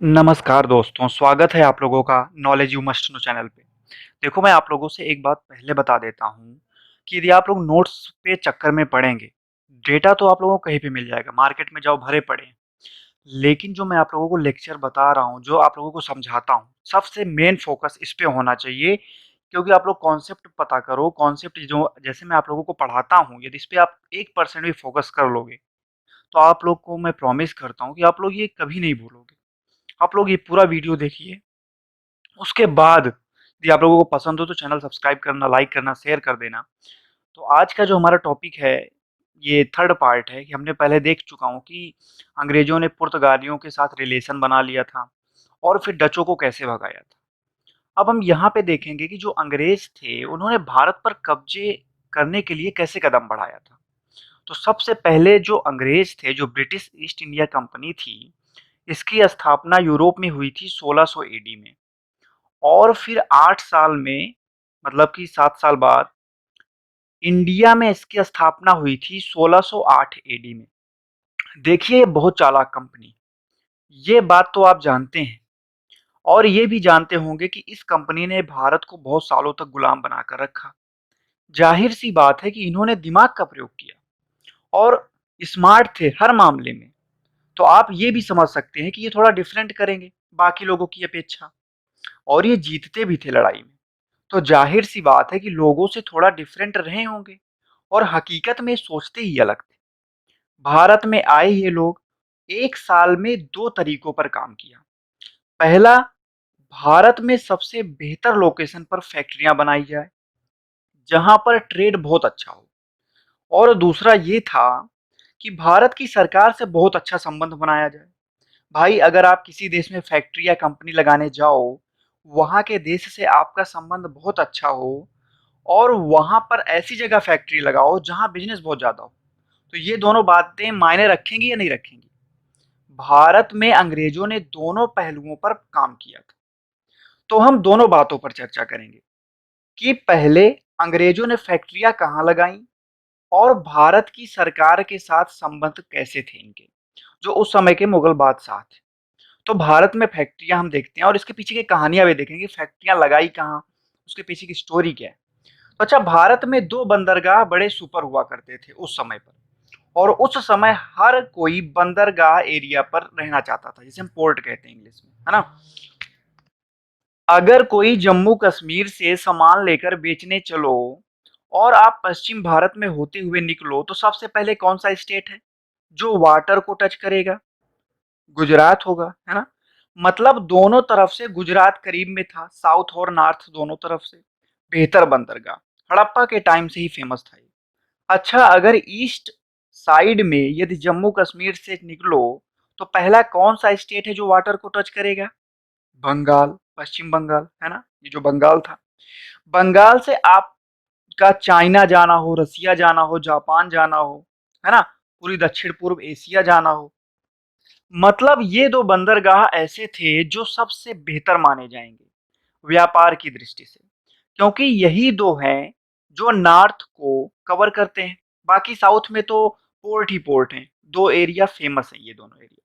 नमस्कार दोस्तों, स्वागत है आप लोगों का knowledge you must know channel पे। देखो, मैं आप लोगों से एक बात पहले बता देता हूँ कि यदि आप लोग नोट्स पे चक्कर में पड़ेंगे, डेटा तो आप लोगों को कहीं पे मिल जाएगा, मार्केट में जाओ भरे पड़े हैं। लेकिन जो मैं आप लोगों को लेक्चर बता रहा हूँ, जो आप लोगों को समझाता हूँ, सबसे मेन फ़ोकस इस पे होना चाहिए क्योंकि आप लोग कॉन्सेप्ट पता करो, कॉन्सेप्ट जो जैसे मैं आप लोगों को पढ़ाता हूँ, यदि इस पे आप 1% भी फ़ोकस कर लोगे, तो आप लोग को मैं प्रॉमिस करता हूँ कि आप लोग ये कभी नहीं भूलोगे। आप लोग ये पूरा वीडियो देखिए, उसके बाद यदि आप लोगों को पसंद हो तो चैनल सब्सक्राइब करना, लाइक करना, शेयर कर देना। तो आज का जो हमारा टॉपिक है, ये थर्ड पार्ट है कि हमने पहले देख चुका हूँ कि अंग्रेज़ों ने पुर्तगालियों के साथ रिलेशन बना लिया था और फिर डचों को कैसे भगाया था। अब हम यहाँ पे देखेंगे कि जो अंग्रेज़ थे, उन्होंने भारत पर कब्ज़े करने के लिए कैसे कदम बढ़ाया था। तो सबसे पहले जो अंग्रेज़ थे, जो ब्रिटिश ईस्ट इंडिया कंपनी थी, इसकी स्थापना यूरोप में हुई थी 1600 एडी में। और फिर 8 साल में मतलब कि 7 साल बाद इंडिया में इसकी स्थापना हुई थी 1608 एडी में। देखिए ये बहुत चालाक कंपनी, ये बात तो आप जानते हैं और ये भी जानते होंगे कि इस कंपनी ने भारत को बहुत सालों तक गुलाम बनाकर रखा। ज़ाहिर-सी बात है कि इन्होंने दिमाग का प्रयोग किया और स्मार्ट थे हर मामले में। तो आप ये भी समझ सकते हैं कि ये थोड़ा डिफरेंट करेंगे बाकी लोगों की अपेक्षा और ये जीतते भी थे लड़ाई में। तो ज़ाहिर-सी बात है कि लोगों से थोड़ा डिफरेंट रहे होंगे और हकीकत में सोचते ही अलग थे। भारत में आए ये लोग 1 साल में 2 तरीकों पर काम किया। पहला, भारत में सबसे बेहतर लोकेशन पर फैक्ट्रियाँ बनाई जाए, जहाँ पर ट्रेड बहुत अच्छा हो। और दूसरा ये था कि भारत की सरकार से बहुत अच्छा संबंध बनाया जाए। भाई अगर आप किसी देश में फैक्ट्री या कंपनी लगाने जाओ, वहाँ के देश से आपका संबंध बहुत अच्छा हो और वहाँ पर ऐसी जगह फैक्ट्री लगाओ जहाँ बिज़नेस बहुत ज़्यादा हो। तो ये दोनों बातें मायने रखेंगी या नहीं रखेंगी? भारत में अंग्रेज़ों ने दोनों पहलुओं पर काम किया था। तो हम दोनों बातों पर चर्चा करेंगे कि पहले अंग्रेज़ों ने फैक्ट्रियाँ कहाँ लगाईं और भारत की सरकार के साथ संबंध कैसे थे इनके, जो उस समय के मुगल बादशाह थे। तो भारत में फैक्ट्रियाँ हम देखते हैं और इसके पीछे की कहानियाँ भी देखेंगे, फैक्ट्रियाँ लगाई कहाँ, उसके पीछे की स्टोरी क्या है। तो अच्छा, भारत में 2 बंदरगाह बड़े सुपर हुआ करते थे उस समय पर और उस समय हर कोई बंदरगाह एरिया पर रहना चाहता था, जिसे हम पोर्ट कहते हैं इंग्लिश में, है ना? अगर कोई जम्मू कश्मीर से सामान लेकर बेचने चलो और आप पश्चिम भारत में होते हुए निकलो, तो सबसे पहले कौन-सा स्टेट है, जो वाटर को टच करेगा? गुजरात होगा, है ना? मतलब दोनों तरफ से गुजरात करीब में था, साउथ और नॉर्थ दोनों तरफ से। बेहतर बंदरगाह, हड़प्पा के टाइम से ही फेमस था ये। अच्छा, अगर ईस्ट साइड में यदि जम्मू कश्मीर से निकलो, तो पहला कौन-सा स्टेट है जो वाटर को टच करेगा? बंगाल, पश्चिम बंगाल, है ना? ये जो बंगाल था। बंगाल से आपका चाइना जाना हो, रसिया जाना हो, जापान जाना हो, है ना? पूरी दक्षिण-पूर्व एशिया जाना हो, मतलब ये 2 बंदरगाह ऐसे थे जो सबसे बेहतर माने जाएँगे, व्यापार की दृष्टि से। क्योंकि यही 2 हैं जो नॉर्थ को कवर करते हैं, बाकी साउथ में तो पोर्ट ही पोर्ट हैं, 2 एरिया फेमस हैं ये दोनों एरिया।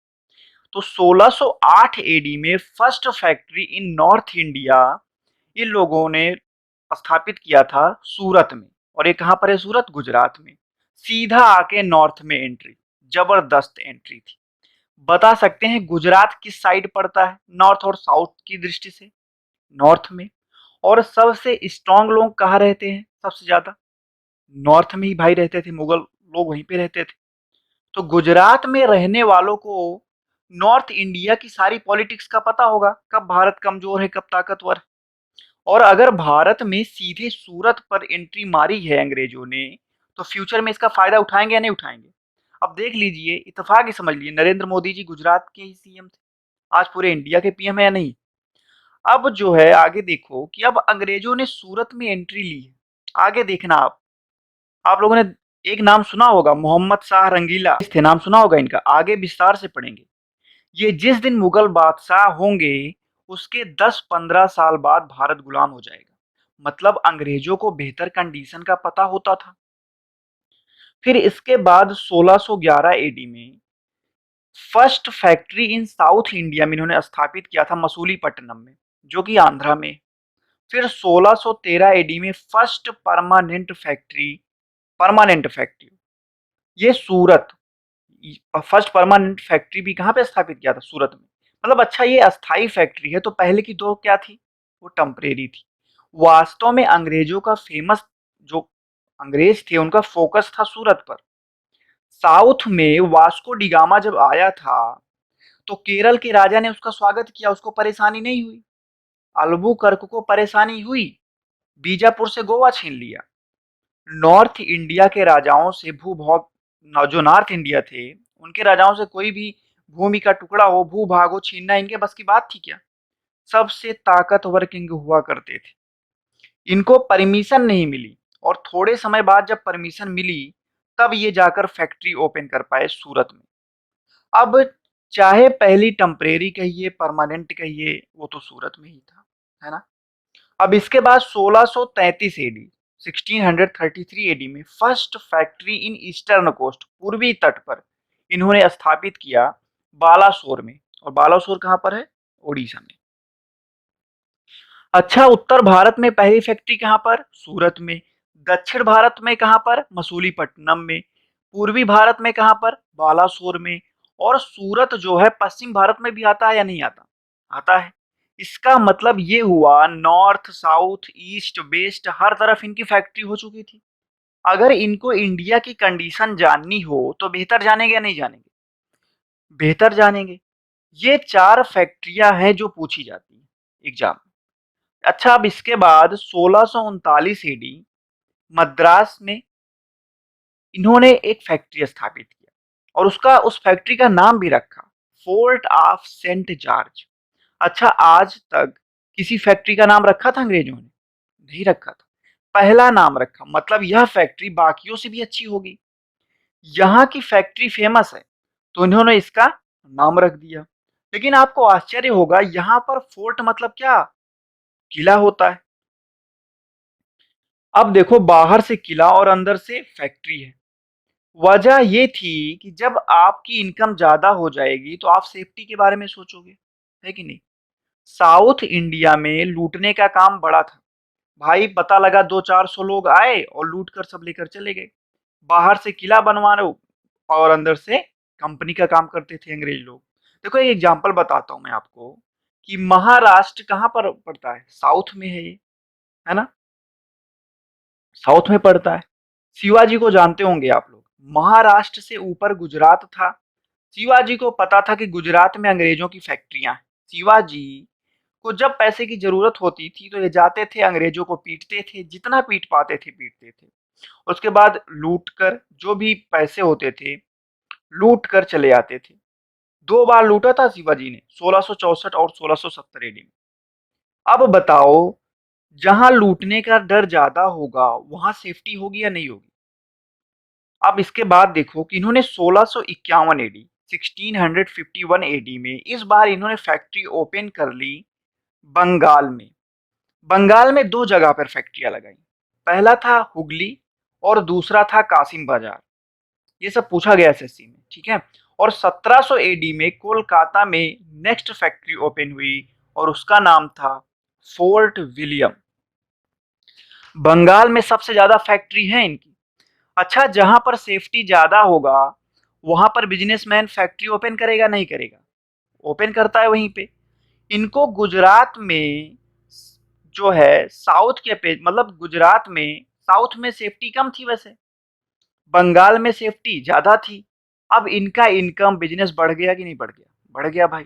तो 1608 एडी में first factory in north India in लोगों ने स्थापित किया था सूरत में और ये कहाँ पर है सूरत? गुजरात में। सीधा आके नॉर्थ में एंट्री, जबरदस्त एंट्री थी। बता सकते हैं गुजरात किस साइड पड़ता है नॉर्थ और साउथ की दृष्टि से? नॉर्थ में। और सबसे स्ट्रॉन्ग लोग कहाँ रहते हैं सबसे ज़्यादा? नॉर्थ में ही भाई रहते थे, मुगल लोग वहीं पे रहते थे। तो गुजरात में रहने वालों को नॉर्थ इंडिया की सारी पॉलिटिक्स का पता होगा, कब भारत कमज़ोर है, कब ताकतवर है। और अगर भारत में सीधे सूरत पर एंट्री मारी है अंग्रेज़ों ने, तो फ्यूचर में इसका फ़ायदा उठाएँगे या नहीं उठाएँगे? अब देख लीजिए, इत्तेफ़ाक ही समझ लीजिए, नरेंद्र मोदी जी गुजरात के ही सीएम थे। आज पूरे इंडिया के पीएम है या नहीं? अब जो है आगे देखो कि अब अंग्रेज़ों ने सूरत में एंट्री ली है। आगे देखना आप लोगों ने एक नाम सुना होगा, मोहम्मद शाह रंगीला थे, नाम सुना होगा इनका, आगे विस्तार से पढ़ेंगे। ये जिस दिन मुगल बादशाह होंगे, उसके 10-15 साल बाद भारत गुलाम हो जाएगा। मतलब अंग्रेजों को बेहतर कंडीशन का पता होता था। फिर इसके बाद 1611 एडी में फर्स्ट फैक्ट्री इन साउथ इंडिया में इन्होंने स्थापित किया था मसूलीपट्टनम में, जो कि आंध्रा में। फिर 1613 एडी में फर्स्ट परमानेंट फैक्ट्री ये सूरत, फर्स्ट परमानेंट फैक्ट्री भी कहाँ पे स्थापित किया था? सूरत में। मतलब अच्छा ये अस्थाई फैक्ट्री है, तो पहले की दो क्या थी? वो टेम्परेरी थी। वास्तव में अंग्रेजों का फेमस जो अंग्रेज थे उनका फोकस था सूरत पर। साउथ में वास्को डिगामा जब आया था तो केरल के राजा ने उसका स्वागत किया, उसको परेशानी नहीं हुई। अल्बुकर्क को परेशानी हुई, बीजापुर से गोवा छीन लिया। नॉर्थ इंडिया के राजाओं से भूभाग जो नॉर्थ इंडिया थे उनके राजाओं से कोई भी भूमि का टुकड़ा हो, भूभाग हो, छीनना इनके बस की बात थी क्या? सबसे ताकतवर किंग हुआ करते थे। इनको परमिशन नहीं मिली और थोड़े समय बाद जब परमिशन मिली तब ये जाकर फैक्ट्री ओपन कर पाए सूरत में। अब चाहे पहली टेम्परेरी कहिए, परमानेंट कहिए, वो तो सूरत में ही था, है ना? अब इसके बाद 1633 एडी 1633 एडी में first factory in eastern coast, पूर्वी तट पर इन्होंने स्थापित किया बालासोर में। और बालासोर कहाँ पर है? ओडिशा में। अच्छा, उत्तर भारत में पहली फैक्ट्री कहाँ पर? सूरत में। दक्षिण भारत में कहाँ पर? मसूलीपट्टनम में। पूर्वी भारत में कहाँ पर? बालासोर में। और सूरत जो है पश्चिम भारत में भी आता है या नहीं आता? आता है। इसका मतलब ये हुआ नॉर्थ साउथ ईस्ट वेस्ट हर तरफ इनकी फैक्ट्री हो चुकी थी। अगर इनको इंडिया की कंडीशन जाननी हो तो बेहतर जानेंगे या नहीं जानेंगे? बेहतर जानेंगे। ये चार फैक्ट्रियां हैं जो पूछी जाती है एग्जाम। अच्छा, अब इसके बाद 1639 एडी मद्रास में इन्होंने एक फैक्ट्री स्थापित किया और उस फैक्ट्री का नाम भी रखा फोर्ट ऑफ सेंट जॉर्ज। अच्छा, आज तक किसी फैक्ट्री का नाम रखा था अंग्रेजों ने? नहीं रखा था। पहला नाम रखा, मतलब यह फैक्ट्री बाकियों से भी अच्छी होगी, यहाँ की फैक्ट्री फेमस है, तो इन्होंने इसका नाम रख दिया। लेकिन आपको आश्चर्य होगा, यहाँ पर फोर्ट मतलब क्या? किला होता है। अब देखो, बाहर से किला और अंदर से फैक्ट्री है। वजह ये थी कि जब आपकी इनकम ज्यादा हो जाएगी तो आप सेफ्टी के बारे में सोचोगे, है कि नहीं? साउथ इंडिया में लूटने का काम बड़ा था। भाई पता लगा 200-400 लोग आए और लूट कर सब लेकर चले गए। बाहर से किला बनवा रहे हो और अंदर से कंपनी का काम करते थे अंग्रेज लोग। देखो एक एग्जांपल बताता हूँ मैं आपको कि महाराष्ट्र कहाँ पर पड़ता है? साउथ में है ये, है ना? साउथ में पड़ता है। शिवाजी को जानते होंगे आप लोग, महाराष्ट्र से ऊपर गुजरात था। शिवाजी को पता था कि गुजरात में अंग्रेजों की फैक्ट्रियां हैं। शिवाजी को जब पैसे की जरूरत होती थी तो ये जाते थे, अंग्रेजों को पीटते थे, जितना पीट पाते थे पीटते थे। उसके बाद लूट कर जो भी पैसे होते थे लूट कर चले आते थे। दो बार लूटा था शिवाजी ने, 1664 और 1670 एडी में। अब बताओ, जहां लूटने का डर ज्यादा होगा वहां सेफ्टी होगी या नहीं होगी? अब इसके बाद देखो कि इन्होंने 1651 एडी 1651 एडी में इस बार इन्होंने फैक्ट्री ओपन कर ली बंगाल में। बंगाल में दो जगह पर फैक्ट्रियां लगाई। पहला था हुगली और दूसरा था कासिम बाजार। ये सब पूछा गया एसएससी में, ठीक है। और 1700 एडी में कोलकाता में नेक्स्ट फैक्ट्री ओपन हुई और उसका नाम था फोर्ट विलियम। बंगाल में सबसे ज्यादा फैक्ट्री है इनकी। अच्छा, जहां पर सेफ्टी ज्यादा होगा वहां पर बिजनेसमैन फैक्ट्री ओपन करेगा नहीं करेगा? ओपन करता है वहीं पे। इनको गुजरात में जो है साउथ के पे मतलब गुजरात में साउथ में सेफ्टी कम थी वैसे, बंगाल में सेफ्टी ज्यादा थी। अब इनका इनकम बिजनेस बढ़ गया कि नहीं बढ़ गया? बढ़ गया भाई।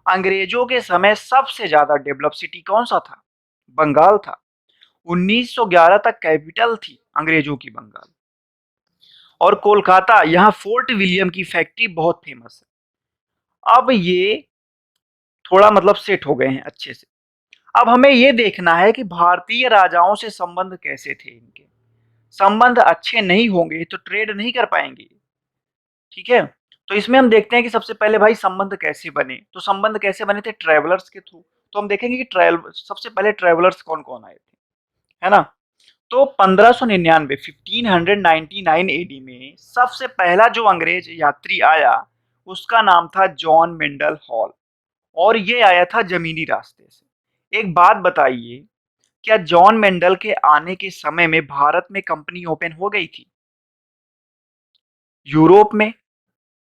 अंग्रेजों के समय सबसे ज्यादा डेवलप सिटी कौन सा था? बंगाल था। 1911 तक कैपिटल थी अंग्रेजों की बंगाल। और कोलकाता, यहाँ फोर्ट विलियम की फैक्ट्री बहुत फेमस है। अब ये थोड़ा मतलब सेट हो गए हैं अच्छे से। अब हमें ये देखना है कि भारतीय राजाओं से संबंध कैसे थे इनके। संबंध अच्छे नहीं होंगे तो ट्रेड नहीं कर पाएंगे, ठीक है। तो इसमें हम देखते हैं कि सबसे पहले भाई संबंध कैसे बने। तो संबंध कैसे बने थे? ट्रेवलर्स के थ्रू। तो हम देखेंगे कि सबसे पहले ट्रेवलर्स कौन कौन आए थे, है ना। तो 1599 1599 एडी में सबसे पहला जो अंग्रेज यात्री आया उसका नाम था जॉन मेंडल हॉल और ये आया था ज़मीनी रास्ते से। एक बात बताइए, क्या जॉन मेंडल के आने के समय में भारत में कंपनी ओपन हो गई थी? यूरोप में?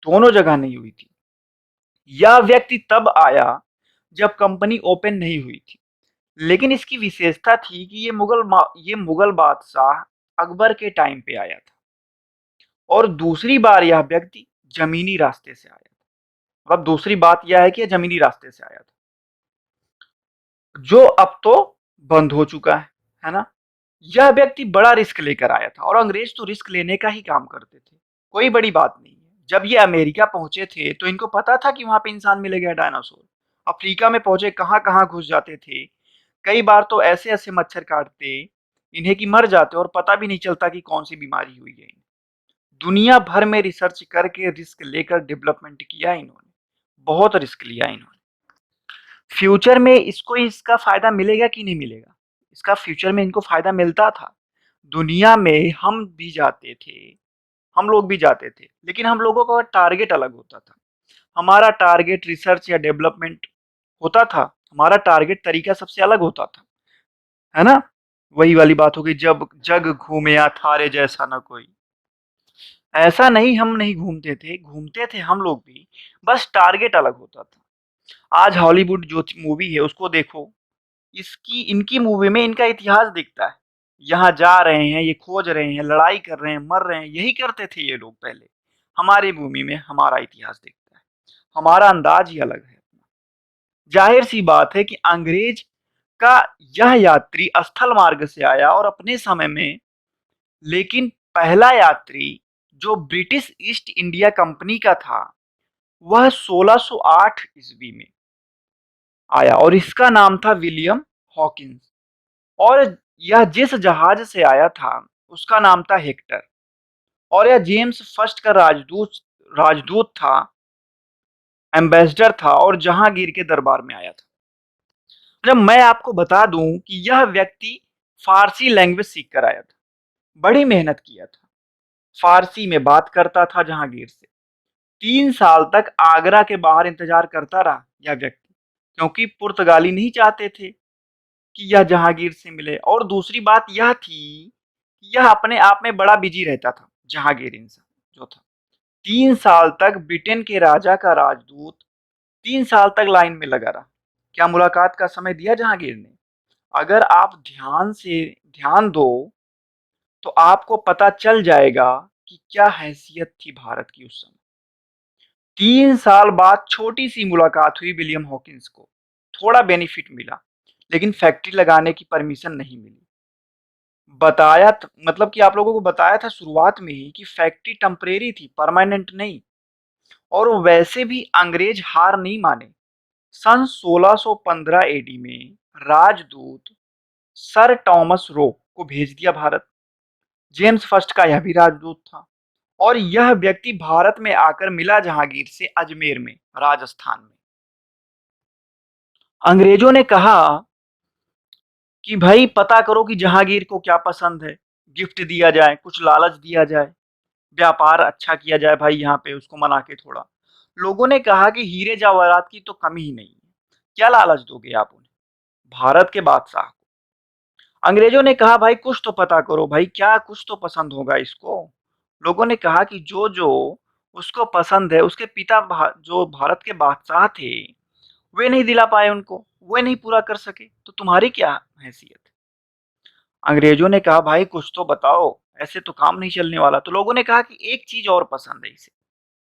दोनों जगह नहीं हुई थी। यह व्यक्ति तब आया जब कंपनी ओपन नहीं हुई थी। लेकिन इसकी विशेषता थी कि ये मुगल बादशाह अकबर के टाइम पे आया था और दूसरी बार यह व्यक्ति जमीनी रास्ते से आया था। मतलब दूसरी बात यह है कि यह जमीनी रास्ते से आया था, जो अब तो बंद हो चुका है ना? यह व्यक्ति बड़ा रिस्क लेकर आया था और अंग्रेज तो रिस्क लेने का ही काम करते थे। कोई बड़ी बात नहीं है। जब ये अमेरिका पहुंचे थे तो इनको पता था कि वहां पे इंसान मिलेगा डायनासोर। अफ्रीका में पहुंचे कहाँ-कहाँ घुस जाते थे। कई बार तो ऐसे-ऐसे मच्छर काटते इन्हें कि मर जाते और पता भी नहीं चलता कि कौन सी बीमारी हुई है। दुनिया भर में रिसर्च करके रिस्क लेकर डेवलपमेंट किया इन्होंने। बहुत रिस्क लिया इन्होंने। फ्यूचर में इसको इसका फ़ायदा मिलेगा कि नहीं मिलेगा? इसका फ्यूचर में इनको फ़ायदा मिलता था। दुनिया में हम भी जाते थे, हम लोग भी जाते थे, लेकिन हम लोगों का टारगेट अलग होता था। हमारा टारगेट रिसर्च या डेवलपमेंट होता था, हमारा टारगेट तरीका सबसे अलग होता था, है ना? वही वाली बात हो गई, जब जग घूमया थारे जैसा न कोई। ऐसा नहीं हम नहीं घूमते थे हम लोग भी, बस टारगेट अलग होता था। आज हॉलीवुड जो मूवी है उसको देखो, इसकी इनकी मूवी में इनका इतिहास दिखता है। यहाँ जा रहे हैं, ये खोज रहे हैं, लड़ाई कर रहे हैं, मर रहे हैं, यही करते थे ये लोग पहले। हमारी भूमि में हमारा इतिहास दिखता है, हमारा अंदाज ही अलग है। जाहिर सी बात है कि अंग्रेज का यह यात्री स्थल मार्ग से आया और अपने समय में, लेकिन पहला यात्री जो ब्रिटिश ईस्ट इंडिया कंपनी का था वह 1608 ईस्वी में आया और इसका नाम था विलियम हॉकिंस। और यह जिस जहाज से आया था उसका नाम था हेक्टर और यह जेम्स फर्स्ट का राजदूत राजदूत था, एम्बेसडर था और जहांगीर के दरबार में आया था। जब मैं आपको बता दूं कि यह व्यक्ति फारसी लैंग्वेज सीख कर आया था, बड़ी मेहनत किया था, फारसी में बात करता था जहांगीर से। 3 साल तक आगरा के बाहर इंतजार करता रहा यह व्यक्ति, क्योंकि पुर्तगाली नहीं चाहते थे कि यह जहांगीर से मिले। और दूसरी बात यह थी कि यह अपने आप में बड़ा बिजी रहता था, जहांगीर इंसान जो था। 3 साल तक ब्रिटेन के राजा का राजदूत 3 साल तक लाइन में लगा रहा। क्या मुलाकात का समय दिया जहांगीर ने? अगर आप ध्यान से ध्यान दो तो आपको पता चल जाएगा कि क्या हैसियत थी भारत की उस समय। 3 साल बाद छोटी सी मुलाकात हुई विलियम हॉकिंस को, थोड़ा बेनिफिट मिला, लेकिन फैक्ट्री लगाने की परमिशन नहीं मिली। मतलब कि आप लोगों को बताया था शुरुआत में ही कि फैक्ट्री टेम्परेरी थी, परमानेंट नहीं। और वैसे भी अंग्रेज हार नहीं माने। सन 1615 एडी में राजदूत सर टॉमस रो को भेज दिया भारत। जेम्स फर्स्ट का यह भी राजदूत था और यह व्यक्ति भारत में आकर मिला जहांगीर से अजमेर में, राजस्थान में। अंग्रेजों ने कहा कि भाई पता करो कि जहांगीर को क्या पसंद है, गिफ्ट दिया जाए, कुछ लालच दिया जाए, व्यापार अच्छा किया जाए भाई, यहाँ पे उसको मना के थोड़ा। लोगों ने कहा कि हीरे जवाहरात की तो कमी ही नहीं है, क्या लालच दोगे आप उन्हें, भारत के बादशाह को। अंग्रेजों ने कहा भाई कुछ तो पता करो भाई, क्या कुछ तो पसंद होगा इसको। लोगों ने कहा कि जो जो उसको पसंद है, उसके पिता जो भारत के बादशाह थे वे नहीं दिला पाए उनको, वे नहीं पूरा कर सके, तो तुम्हारी क्या हैसियत। अंग्रेजों ने कहा भाई कुछ तो बताओ, ऐसे तो काम नहीं चलने वाला। तो लोगों ने कहा कि एक चीज और पसंद है इसे,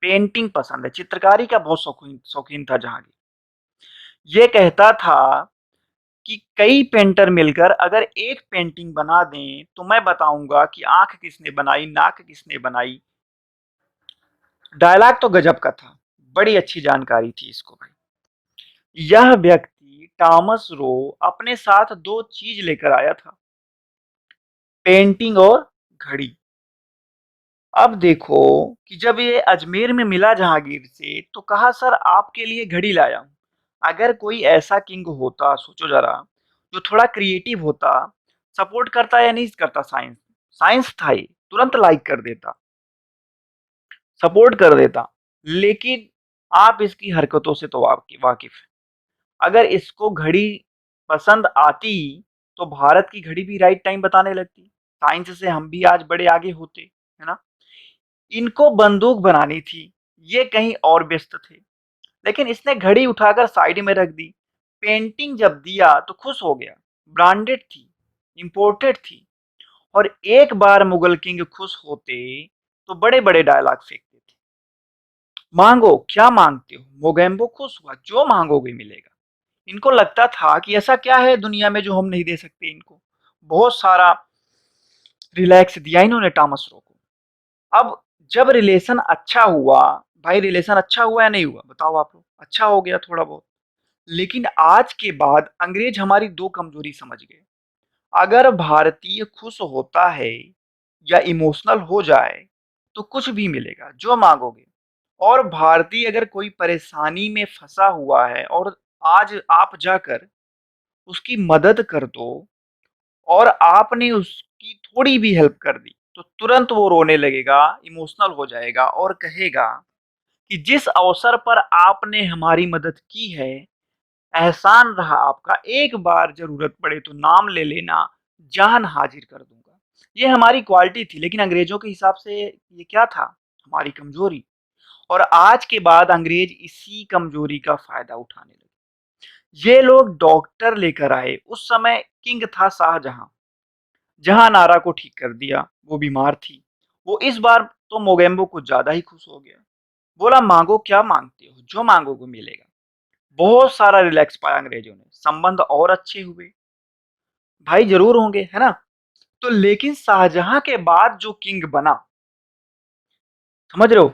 पेंटिंग पसंद है, चित्रकारी का बहुत शौकीन शौकीन था जहांगीर। ये कहता था कि कई पेंटर मिलकर अगर एक पेंटिंग बना दें तो मैं बताऊंगा कि आंख किसने बनाई, नाक किसने बनाई। डायलॉग तो गजब का था, बड़ी अच्छी जानकारी थी इसको भाई। यह व्यक्ति टॉमस रो अपने साथ दो चीज लेकर आया था, पेंटिंग और घड़ी। अब देखो कि जब ये अजमेर में मिला जहांगीर से तो कहा सर आपके लिए घड़ी लाया हूं। अगर कोई ऐसा किंग होता, सोचो जरा, जो थोड़ा क्रिएटिव होता, सपोर्ट करता या नहीं करता साइंस, साइंस था ही तुरंत लाइक कर देता, सपोर्ट कर देता। लेकिन आप इसकी हरकतों से तो वाकिफ हैं। अगर इसको घड़ी पसंद आती तो भारत की घड़ी भी राइट टाइम बताने लगती। साइंस से हम भी आज बड़े आगे होते, है ना? इनको बंदूक बनानी थी, ये कहीं और व्यस्त थे, लेकिन इसने घड़ी उठाकर साइड में रख दी। पेंटिंग जब दिया तो खुश हो गया, ब्रांडेड थी, इंपोर्टेड थी। और एक बार मुगल किंग खुश होते तो बड़े बड़े डायलॉग फेंकते थे। मांगो, क्या मांगते हो? मोगेम्बो खुश हुआ, जो मांगोगे मिलेगा। इनको लगता था कि ऐसा क्या है दुनिया में जो हम नहीं दे सकते इनको। बहुत सारा रिलैक्स दिया इन्होंने टॉमस रो को। अब जब रिलेशन अच्छा हुआ, भाई रिलेशन अच्छा हुआ या नहीं हुआ बताओ आप लोग? अच्छा हो गया थोड़ा बहुत। लेकिन आज के बाद अंग्रेज हमारी दो कमजोरी समझ गए। अगर भारतीय खुश होता है या इमोशनल हो जाए तो कुछ भी मिलेगा, जो मांगोगे। और भारतीय अगर कोई परेशानी में फंसा हुआ है और आज आप जाकर उसकी मदद कर दो और आपने उसकी थोड़ी भी हेल्प कर दी तो तुरंत वो रोने लगेगा, इमोशनल हो जाएगा और कहेगा कि जिस अवसर पर आपने हमारी मदद की है, एहसान रहा आपका, एक बार जरूरत पड़े तो नाम ले लेना, जान हाजिर कर दूंगा। ये हमारी क्वालिटी थी, लेकिन अंग्रेजों के हिसाब से ये क्या था? हमारी कमजोरी। और आज के बाद अंग्रेज इसी कमजोरी का फायदा उठाने लगे। ये लोग डॉक्टर लेकर आए। उस समय किंग था शाहजहां। जहां नारा को ठीक कर दिया, वो बीमार थी। वो इस बार तो मोगेम्बो कुछ ज्यादा ही खुश हो गया। बोला, मांगो, क्या मांगते हो? जो मांगोगे मिलेगा। बहुत सारा रिलैक्स पाया अंग्रेजों ने, संबंध और अच्छे हुए। भाई जरूर होंगे, है ना? तो लेकिन शाहजहां के बाद जो किंग बना, समझ रहे हो,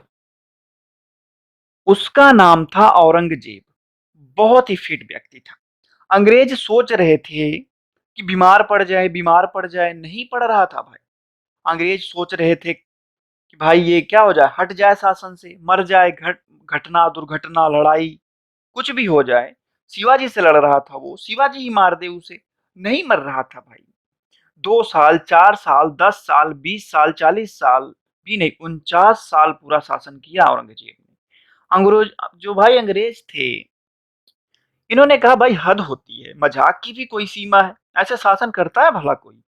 उसका नाम था औरंगजेब। बहुत ही फिट व्यक्ति था। अंग्रेज सोच रहे थे कि बीमार पड़ जाए, बीमार पड़ जाए, नहीं पड़ रहा था भाई। अंग्रेज सोच रहे थे कि भाई ये क्या हो जाए, हट जाए शासन से, मर जाए, घटना दुर्घटना लड़ाई कुछ भी हो जाए। शिवाजी से लड़ रहा था वो, शिवाजी ही मार दे उसे। नहीं मर रहा था भाई। 2 साल, 4 साल, 10 साल, 20 साल, 40 साल भी नहीं, 49 साल पूरा शासन किया औरंगजेब ने। अंग्रेज, जो भाई अंग्रेज थे, इन्होंने कहा भाई हद होती है, मजाक की भी कोई सीमा है। ऐसे शासन करता है भला कोई?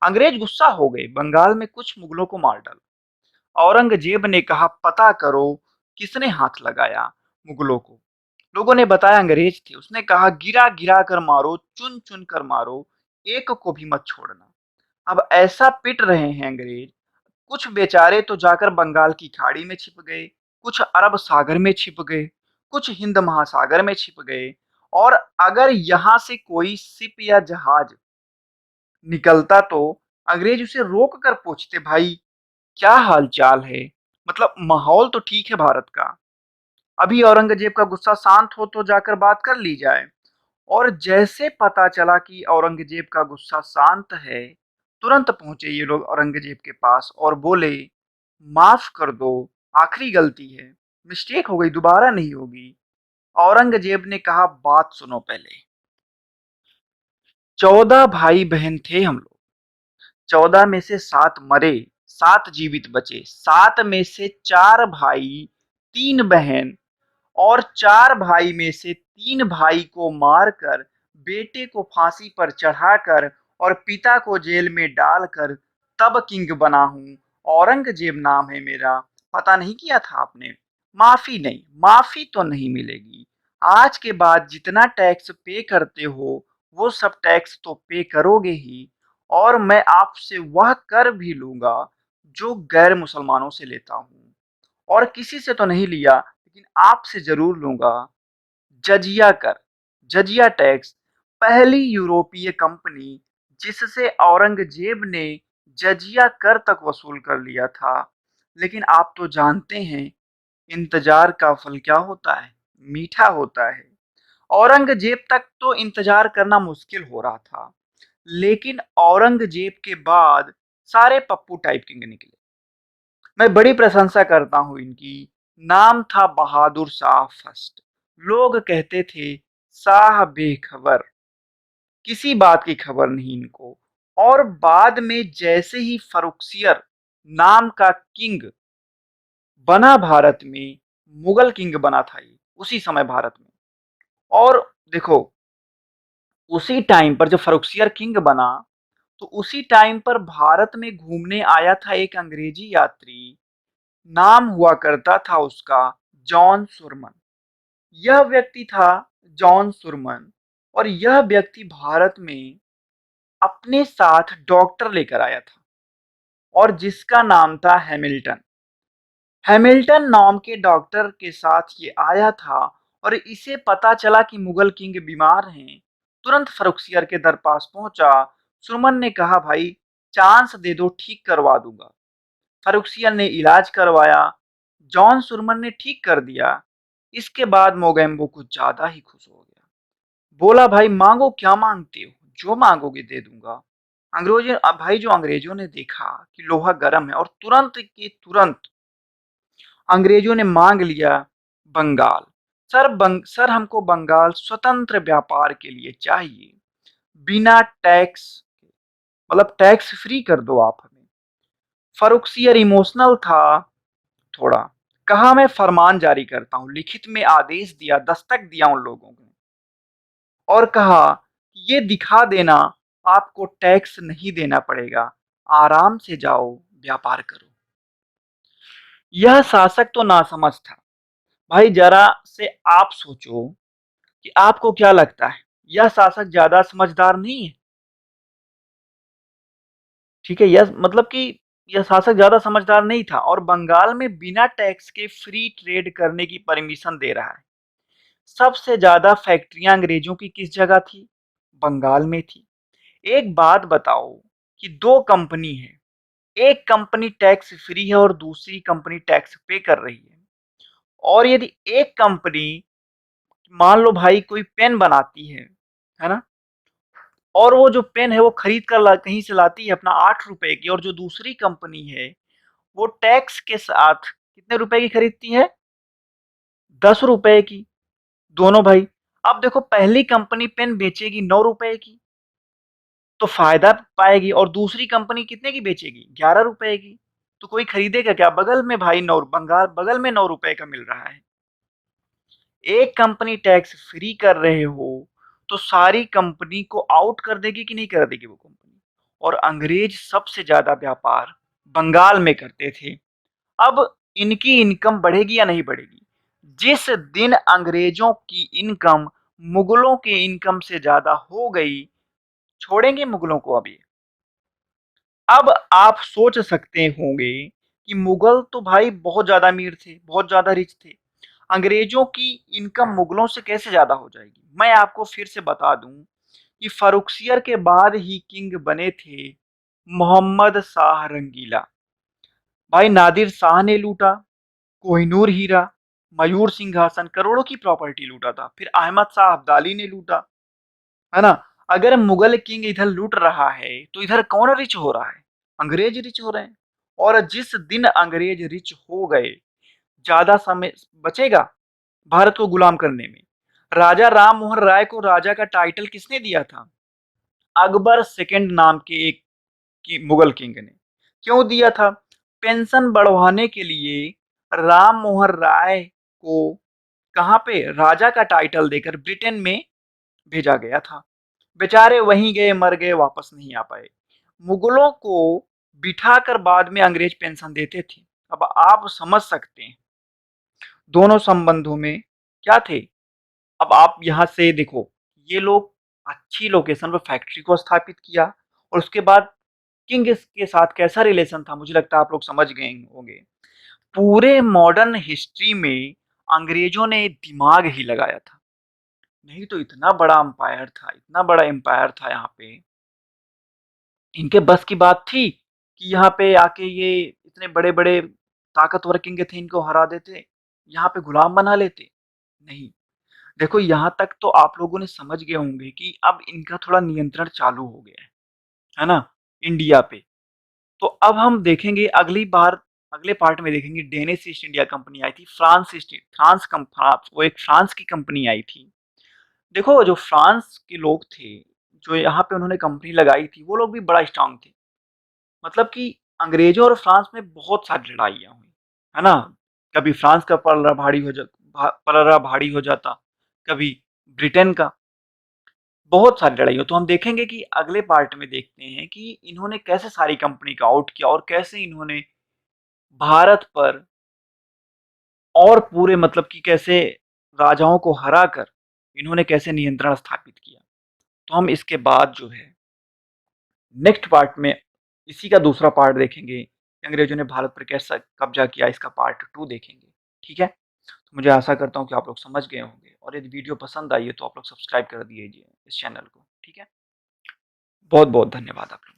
अंग्रेज गुस्सा हो गए, बंगाल में कुछ मुगलों को मार डाला। औरंगजेब ने कहा, पता करो किसने हाथ लगाया मुगलों को। लोगों ने बताया अंग्रेज थे। उसने कहा, गिरा गिरा कर मारो, चुन चुन कर मारो, एक को भी मत छोड़ना। अब ऐसा पिट रहे हैं अंग्रेज, कुछ बेचारे तो जाकर बंगाल की खाड़ी में छिप गए, कुछ अरब सागर में छिप गए, कुछ हिंद महासागर में छिप गए। और अगर यहां से कोई शिप या जहाज निकलता तो अंग्रेज उसे रोक कर पूछते, भाई क्या हाल चाल है? मतलब माहौल तो ठीक है भारत का, अभी औरंगजेब का गुस्सा शांत हो तो जाकर बात कर ली जाए। और जैसे पता चला कि औरंगजेब का गुस्सा शांत है, तुरंत पहुंचे ये लोग औरंगजेब के पास और बोले, माफ कर दो, आखिरी गलती है, मिस्टेक हो गई, दोबारा नहीं होगी। औरंगजेब ने कहा, बात सुनो पहले। 14 भाई बहन थे हम लोग। 14 में से 7 मरे, 7 जीवित बचे। 7 में से 4 भाई, 3 बहन, और 4 भाई में से 3 भाई को मारकर, बेटे को फांसी पर चढ़ाकर और पिता को जेल में डालकर तब किंग बना हूं। औरंगजेब नाम है मेरा। पता नहीं किया था आपने? माफी नहीं, माफी तो नहीं मिलेगी। आज के बाद जितना टैक्स पे करते हो वो सब टैक्स तो पे करोगे ही। और मैं आपसे वह कर भी लूंगा जो गैर मुसलमानों से लेता हूं। और किसी से तो नहीं लिया, लेकिन आपसे जरूर लूंगा। जजिया कर, जजिया टैक्स, पहली यूरोपीय कंपनी जिससे औरंगजेब ने जजिया कर तक वसूल कर लिया था। लेकिन आप तो जानते हैं इंतजार का फल क्या होता है, मीठा होता है। औरंगजेब तक तो इंतजार करना मुश्किल हो रहा था, लेकिन औरंगजेब के बाद सारे पप्पू टाइप किंग निकले। मैं बड़ी प्रशंसा करता हूं इनकी। नाम था बहादुर शाह फर्स्ट। लोग कहते थे शाह बेखबर, किसी बात की खबर नहीं इनको। और बाद में जैसे ही फरुखसियर नाम का किंग बना भारत में, मुगल किंग बना था ये उसी समय भारत में। और देखो, उसी टाइम पर जब फर्रुखसियर किंग बना, तो उसी टाइम पर भारत में घूमने आया था एक अंग्रेजी यात्री, नाम हुआ करता था उसका जॉन सुरमन। यह व्यक्ति था जॉन सुरमन, और यह व्यक्ति भारत में अपने साथ डॉक्टर लेकर आया था, और जिसका नाम था हैमिल्टन। हैमिल्टन नाम के डॉक्टर के साथ ये आया था, और इसे पता चला कि मुगल किंग बीमार हैं। तुरंत फर्रुखसियर के दर पास पहुंचा। सुरमन ने कहा, भाई चांस दे दो, ठीक करवा दूंगा। फर्रुखसियर ने इलाज करवाया, जॉन सुरमन ने ठीक कर दिया। इसके बाद मोगेम्बो कुछ ज्यादा ही खुश हो गया। बोला, भाई मांगो, क्या मांगते हो, जो मांगोगे दे दूंगा। अंग्रेजों भाई जो अंग्रेजों ने देखा कि लोहा गर्म है, और तुरंत के तुरंत अंग्रेजों ने मांग लिया बंगाल। सर हमको बंगाल स्वतंत्र व्यापार के लिए चाहिए, बिना टैक्स, मतलब टैक्स फ्री कर दो आप हमें। फर्रुखसियर इमोशनल था थोड़ा। कहा, मैं फरमान जारी करता हूं, लिखित में आदेश दिया, दस्तक दिया उन लोगों को, और कहा कि ये दिखा देना, आपको टैक्स नहीं देना पड़ेगा, आराम से जाओ, व्यापार करो। यह शासक तो नासमझ था। भाई जरा से आप सोचो कि आपको क्या लगता है, यह शासक ज्यादा समझदार नहीं है? ठीक है, यह मतलब कि यह शासक ज्यादा समझदार नहीं था, और बंगाल में बिना टैक्स के फ्री ट्रेड करने की परमिशन दे रहा है। सबसे ज्यादा फैक्ट्रियां अंग्रेजों की किस जगह थी? बंगाल में थी। एक बात बताओ कि दो कंपनी है, एक कंपनी टैक्स फ्री है और दूसरी कंपनी टैक्स पे कर रही है, और यदि एक कंपनी, मान लो भाई कोई पेन बनाती है ना, और वो जो पेन है वो खरीद कर कहीं से लाती है अपना 8 रुपए की, और जो दूसरी कंपनी है वो टैक्स के साथ कितने रुपए की खरीदती है? 10 रुपए की। दोनों भाई, अब देखो पहली कंपनी पेन बेचेगी 9 रुपए की, तो फायदा पाएगी, और दूसरी कंपनी कितने की बेचेगी? 11 रुपए की। तो कोई खरीदेगा क्या? बगल में भाई नौ, बंगाल बगल में 9 रुपए का मिल रहा है। एक कंपनी टैक्स फ्री कर रहे हो, तो सारी कंपनी को आउट कर देगी कि नहीं कर देगी वो कंपनी? और अंग्रेज सबसे ज्यादा व्यापार बंगाल में करते थे। अब इनकी इनकम बढ़ेगी या नहीं बढ़ेगी? जिस दिन अंग्रेजों की इनकम मुगलों के इनकम से ज्यादा हो गई, छोड़ेंगे मुगलों को अभी? अब आप सोच सकते होंगे कि मुगल तो भाई बहुत ज्यादा अमीर थे, बहुत ज्यादा रिच थे, अंग्रेजों की इनकम मुगलों से कैसे ज्यादा हो जाएगी? मैं आपको फिर से बता दूं कि फर्रुखसियर के बाद ही किंग बने थे मोहम्मद शाह रंगीला। भाई नादिर शाह ने लूटा कोहिनूर हीरा, मयूर सिंहासन, करोड़ों की प्रॉपर्टी लूटा था। फिर अहमद शाह अब्दाली ने लूटा, है ना? अगर मुगल किंग इधर लूट रहा है, तो इधर कौन रिच हो रहा है? अंग्रेज रिच हो रहे हैं। और जिस दिन अंग्रेज रिच हो गए, ज्यादा समय बचेगा भारत को गुलाम करने में? राजा राम मोहन राय को राजा का टाइटल किसने दिया था? अकबर सेकंड नाम के एक मुगल किंग ने। क्यों दिया था? पेंशन बढ़वाने के लिए राम मोहन राय को कहां पे राजा का टाइटल देकर ब्रिटेन में भेजा गया था। बेचारे वहीं गए, मर गए, वापस नहीं आ पाए। मुगलों को बिठाकर बाद में अंग्रेज पेंशन देते थे। अब आप समझ सकते हैं दोनों संबंधों में क्या थे। अब आप यहां से देखो, ये लोग अच्छी लोकेशन पर फैक्ट्री को स्थापित किया, और उसके बाद किंग के साथ कैसा रिलेशन था, मुझे लगता है आप लोग समझ गए होंगे। पूरे मॉडर्न हिस्ट्री में अंग्रेजों ने दिमाग ही लगाया था, नहीं तो इतना बड़ा एम्पायर था, इतना बड़ा एम्पायर था यहाँ पे, इनके बस की बात थी कि यहाँ पे आके ये इतने बड़े बड़े ताकतवर किंग थे, इनको हरा देते, यहाँ पे गुलाम बना लेते? नहीं। देखो यहाँ तक तो आप लोगों ने समझ गए होंगे कि अब इनका थोड़ा नियंत्रण चालू हो गया है ना, इंडिया पे। तो अब हम देखेंगे अगली बार, अगले पार्ट में देखेंगे डेनिश ईस्ट इंडिया कंपनी आई थी, फ्रांस वो एक फ्रांस की कंपनी आई थी। देखो जो फ्रांस के लोग थे, जो यहाँ पे उन्होंने कंपनी लगाई थी, वो लोग भी बड़ा स्ट्रांग थे। मतलब कि अंग्रेजों और फ्रांस में बहुत सारी लड़ाइयाँ हुई, है ना? कभी फ्रांस का पलड़ा भारी हो जाता, कभी ब्रिटेन का। बहुत सारी लड़ाई हो, तो हम देखेंगे कि अगले पार्ट में देखते हैं कि इन्होंने कैसे सारी कंपनी का आउट किया और कैसे इन्होंने भारत पर और पूरे मतलब कि कैसे राजाओं को हराकर इन्होंने कैसे नियंत्रण स्थापित किया। तो हम इसके बाद जो है नेक्स्ट पार्ट में इसी का दूसरा पार्ट देखेंगे, अंग्रेजों ने भारत पर कैसा कब्जा किया, इसका पार्ट 2 देखेंगे। ठीक है? तो मुझे आशा करता हूँ कि आप लोग समझ गए होंगे और यदि वीडियो पसंद आई है तो आप लोग सब्सक्राइब कर दीजिए इस चैनल को। ठीक है? बहुत-बहुत धन्यवाद आप लोगों का।